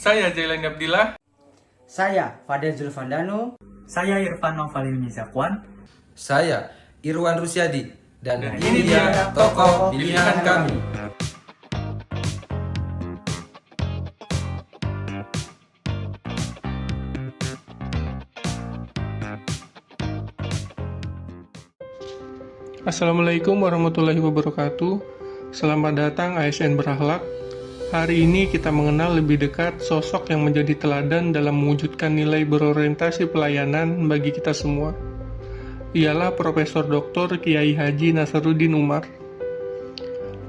Saya Jailani Abdillah. Saya Fadel Zulfandano. Saya Irfan Novalil Mizakwan. Saya Irwan Rusyadi. Dan Dan ini dia tokoh pilihan kami. Assalamualaikum warahmatullahi wabarakatuh. Selamat datang ASN Berakhlak. Hari ini kita mengenal lebih dekat sosok yang menjadi teladan dalam mewujudkan nilai berorientasi pelayanan bagi kita semua. Ialah Profesor Dr. Kiai Haji Nasaruddin Umar.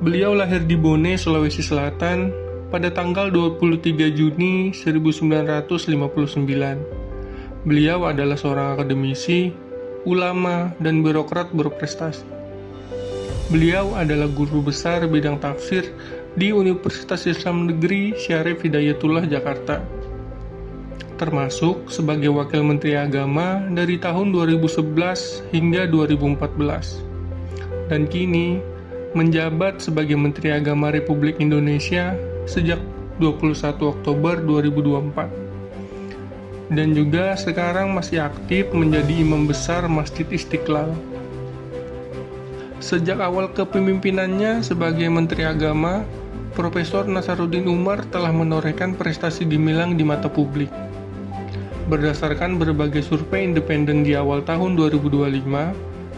Beliau lahir di Bone, Sulawesi Selatan pada tanggal 23 Juni 1959. Beliau adalah seorang akademisi, ulama, dan birokrat berprestasi. Beliau adalah guru besar bidang tafsir di Universitas Islam Negeri Syarif Hidayatullah Jakarta, termasuk sebagai Wakil Menteri Agama dari tahun 2011 hingga 2014, dan kini menjabat sebagai Menteri Agama Republik Indonesia sejak 21 Oktober 2024, dan juga sekarang masih aktif menjadi Imam Besar Masjid Istiqlal. Sejak awal kepemimpinannya sebagai Menteri Agama, Profesor Nasaruddin Umar telah menorehkan prestasi gemilang di mata publik. Berdasarkan berbagai survei independen di awal tahun 2025,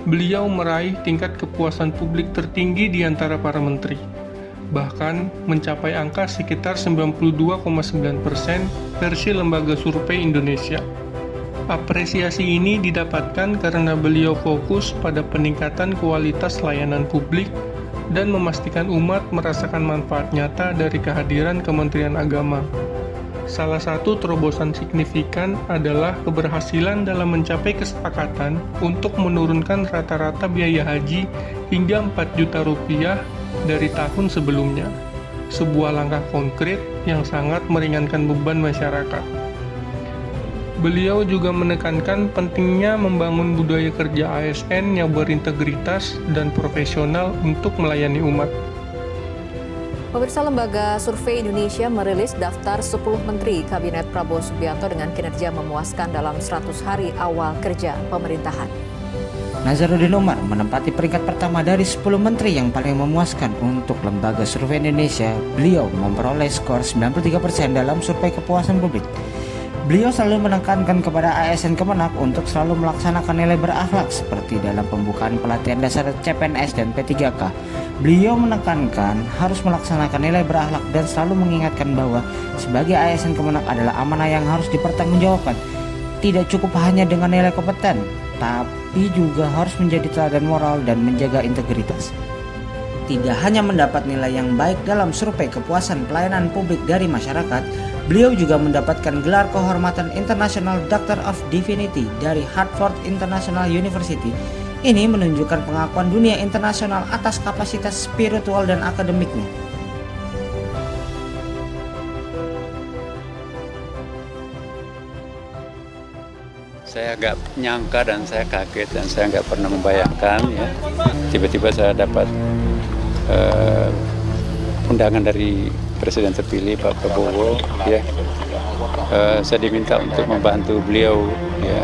beliau meraih tingkat kepuasan publik tertinggi di antara para menteri, bahkan mencapai angka sekitar 92,9% versi lembaga survei Indonesia. Apresiasi ini didapatkan karena beliau fokus pada peningkatan kualitas layanan publik dan memastikan umat merasakan manfaat nyata dari kehadiran Kementerian Agama. Salah satu terobosan signifikan adalah keberhasilan dalam mencapai kesepakatan untuk menurunkan rata-rata biaya haji hingga 4 juta rupiah dari tahun sebelumnya. Sebuah langkah konkret yang sangat meringankan beban masyarakat. Beliau juga menekankan pentingnya membangun budaya kerja ASN yang berintegritas dan profesional untuk melayani umat. Pemirsa, Lembaga Survei Indonesia merilis daftar 10 menteri Kabinet Prabowo Subianto dengan kinerja memuaskan dalam 100 hari awal kerja pemerintahan. Nasaruddin Umar menempati peringkat pertama dari 10 menteri yang paling memuaskan untuk Lembaga Survei Indonesia. Beliau memperoleh skor 93% dalam survei kepuasan publik. Beliau selalu menekankan kepada ASN Kemenak untuk selalu melaksanakan nilai berakhlak seperti dalam pembukaan pelatihan dasar CPNS dan P3K. Beliau menekankan harus melaksanakan nilai berakhlak dan selalu mengingatkan bahwa sebagai ASN Kemenak adalah amanah yang harus dipertanggungjawabkan. Tidak cukup hanya dengan nilai kompeten, tapi juga harus menjadi teladan moral dan menjaga integritas. Tidak hanya mendapat nilai yang baik dalam survei kepuasan pelayanan publik dari masyarakat, beliau juga mendapatkan gelar kehormatan International Doctor of Divinity dari Hartford International University. Ini menunjukkan pengakuan dunia internasional atas kapasitas spiritual dan akademiknya. Saya agak nyangka dan saya kaget dan saya nggak pernah membayangkan ya. Tiba-tiba saya dapat undangan dari Presiden terpilih Pak Prabowo ya. Saya diminta untuk membantu beliau ya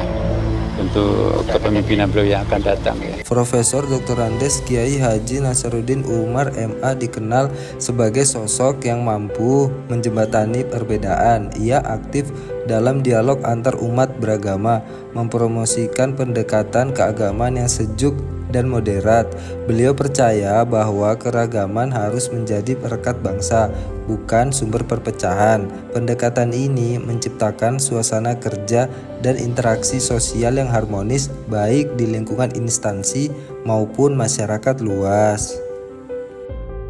untuk kepemimpinan beliau yang akan datang ya. Profesor Dr. Andes Kiai Haji Nasaruddin Umar MA dikenal sebagai sosok yang mampu menjembatani perbedaan. Ia aktif dalam dialog antar umat beragama, mempromosikan pendekatan keagamaan yang sejuk dan moderat. Beliau percaya bahwa keragaman harus menjadi perekat bangsa, bukan sumber perpecahan. Pendekatan ini menciptakan suasana kerja dan interaksi sosial yang harmonis baik di lingkungan instansi maupun masyarakat luas.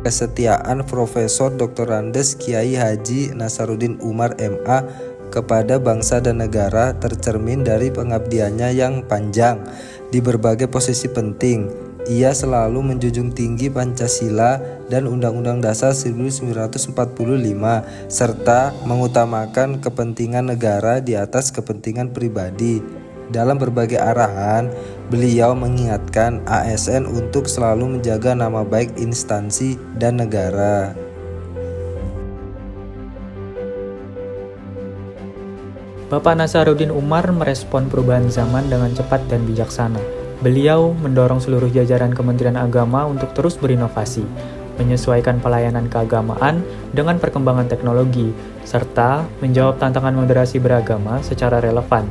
Kesetiaan Profesor Dr. Andes Kiai Haji Nasaruddin Umar MA kepada bangsa dan negara tercermin dari pengabdiannya yang panjang di berbagai posisi penting. Ia selalu menjunjung tinggi Pancasila dan Undang-Undang Dasar 1945 serta mengutamakan kepentingan negara di atas kepentingan pribadi. Dalam berbagai arahan, beliau mengingatkan ASN untuk selalu menjaga nama baik instansi dan negara. Bapak Nasaruddin Umar merespon perubahan zaman dengan cepat dan bijaksana. Beliau mendorong seluruh jajaran Kementerian Agama untuk terus berinovasi, menyesuaikan pelayanan keagamaan dengan perkembangan teknologi, serta menjawab tantangan moderasi beragama secara relevan.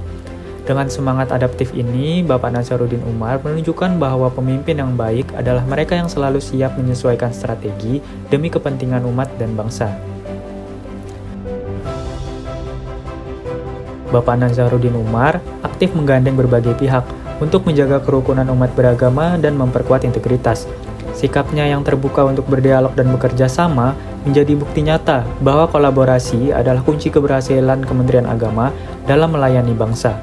Dengan semangat adaptif ini, Bapak Nasaruddin Umar menunjukkan bahwa pemimpin yang baik adalah mereka yang selalu siap menyesuaikan strategi demi kepentingan umat dan bangsa. Bapak Nasaruddin Umar aktif menggandeng berbagai pihak untuk menjaga kerukunan umat beragama dan memperkuat integritas. Sikapnya yang terbuka untuk berdialog dan bekerja sama menjadi bukti nyata bahwa kolaborasi adalah kunci keberhasilan Kementerian Agama dalam melayani bangsa.